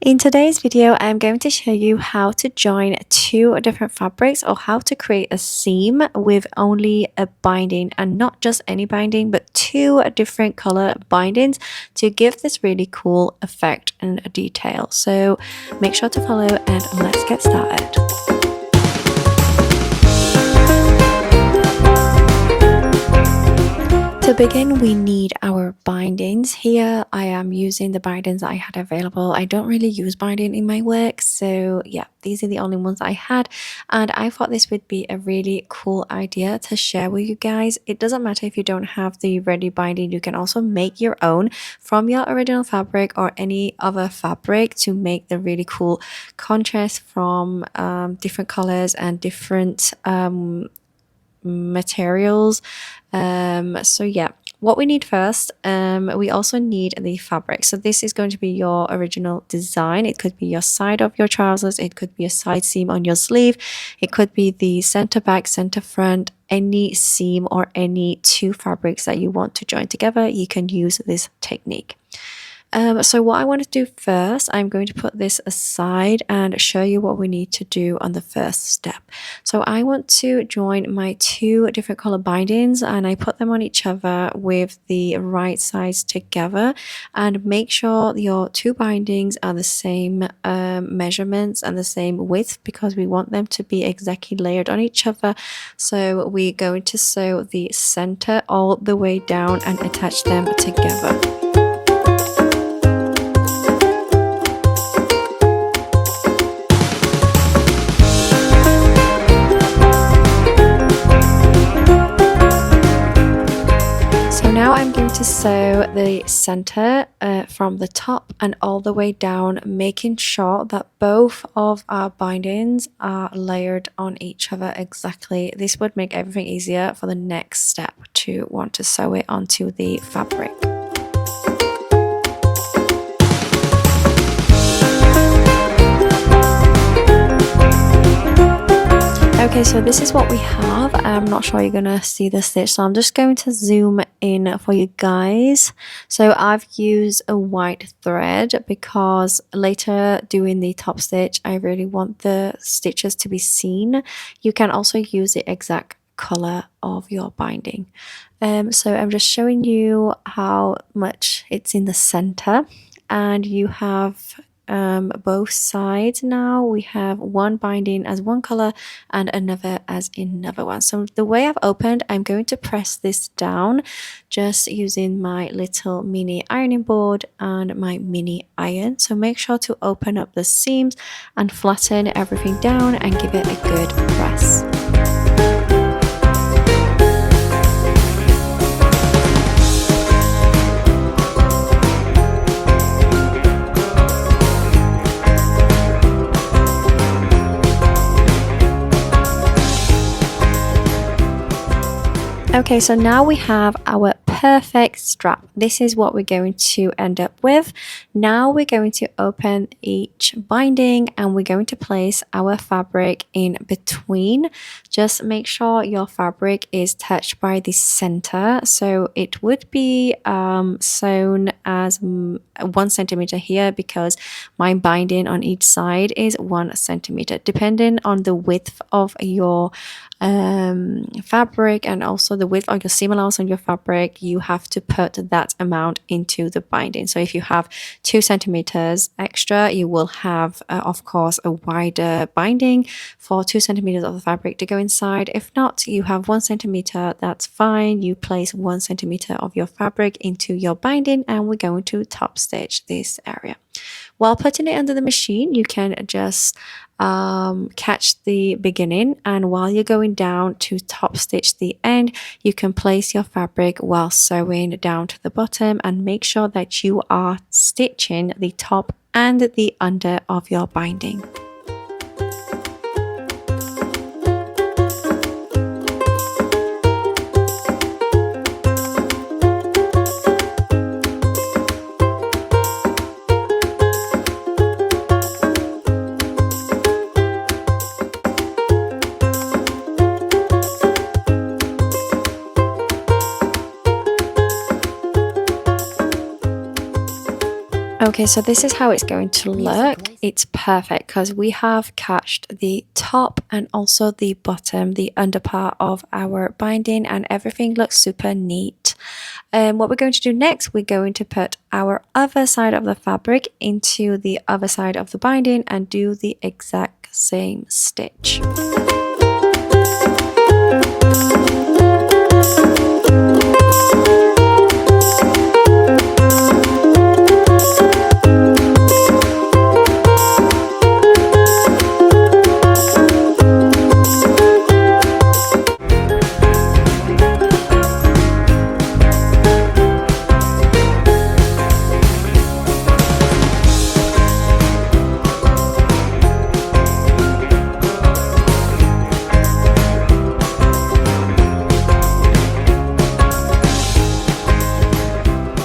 In today's video, I'm going to show you how to join two different fabrics or how to create a seam with only a binding, and not just any binding, but two different color bindings to give this really cool effect and detail. So make sure to follow and let's get started. To begin, we need our bindings. Here I am using the bindings that I had available. I don't really use binding in my work, so yeah, these are the only ones I had, and I thought this would be a really cool idea to share with you guys. It doesn't matter if you don't have the ready binding, you can also make your own from your original fabric or any other fabric to make the really cool contrast from different colors and different materials. So yeah, what we need first, we also need the fabric. So this is going to be your original design. It could be your side of your trousers, it could be a side seam on your sleeve, it could be the center back, center front, any seam or any two fabrics that you want to join together. You can use this technique. So what I want to do first, I'm going to put this aside and show you what we need to do on the first step. So I want to join my two different color bindings, and I put them on each other with the right sides together, and make sure your two bindings are the same measurements and the same width, because we want them to be exactly layered on each other. So we're going to sew the center all the way down and attach them together. Now I'm going to sew the center from the top and all the way down, making sure that both of our bindings are layered on each other exactly. This would make everything easier for the next step to want to sew it onto the fabric. Okay, so this is what we have. I'm not sure you're gonna see the stitch, so I'm just going to zoom in for you guys. So I've used a white thread because later doing the top stitch, I really want the stitches to be seen. You can also use the exact color of your binding. So I'm just showing you how much it's in the center, and you have both sides. Now we have one binding as one color and another as another one. So the way I've opened, I'm going to press this down just using my little mini ironing board and my mini iron. So make sure to open up the seams and flatten everything down and give it a good press. Okay, so now we have our perfect strap. This is what we're going to end up with. Now we're going to open each binding and we're going to place our fabric in between. Just make sure your fabric is touched by the center. So it would be sewn as 1 centimeter here, because my binding on each side is 1 centimeter. Depending on the width of your fabric and also the width of your seam allowance on your fabric, you have to put that amount into the binding. So if you have 2 centimeters extra, you will have of course a wider binding for 2 centimeters of the fabric to go inside. If not, you have 1 centimeter, that's fine. You place 1 centimeter of your fabric into your binding, and we're going to top stitch this area. While putting it under the machine, you can just catch the beginning, and while you're going down to top stitch the end, you can place your fabric while sewing down to the bottom, and make sure that you are stitching the top and the under of your binding. Okay, so this is how it's going to look. It's perfect because we have catched the top and also the bottom, the under part of our binding, and everything looks super neat. What we're going to do next, we're going to put our other side of the fabric into the other side of the binding and do the exact same stitch.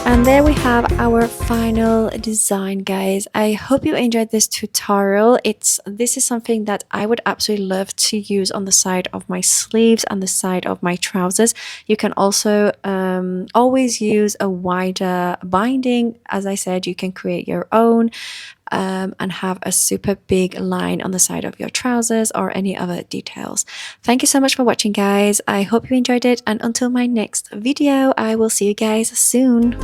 And there we have our final design, guys. I hope you enjoyed this tutorial. This is something that I would absolutely love to use on the side of my sleeves and the side of my trousers. You can also always use a wider binding. As I said, you can create your own and have a super big line on the side of your trousers or any other details. Thank you so much for watching, guys. I hope you enjoyed it, and until my next video, I will see you guys soon.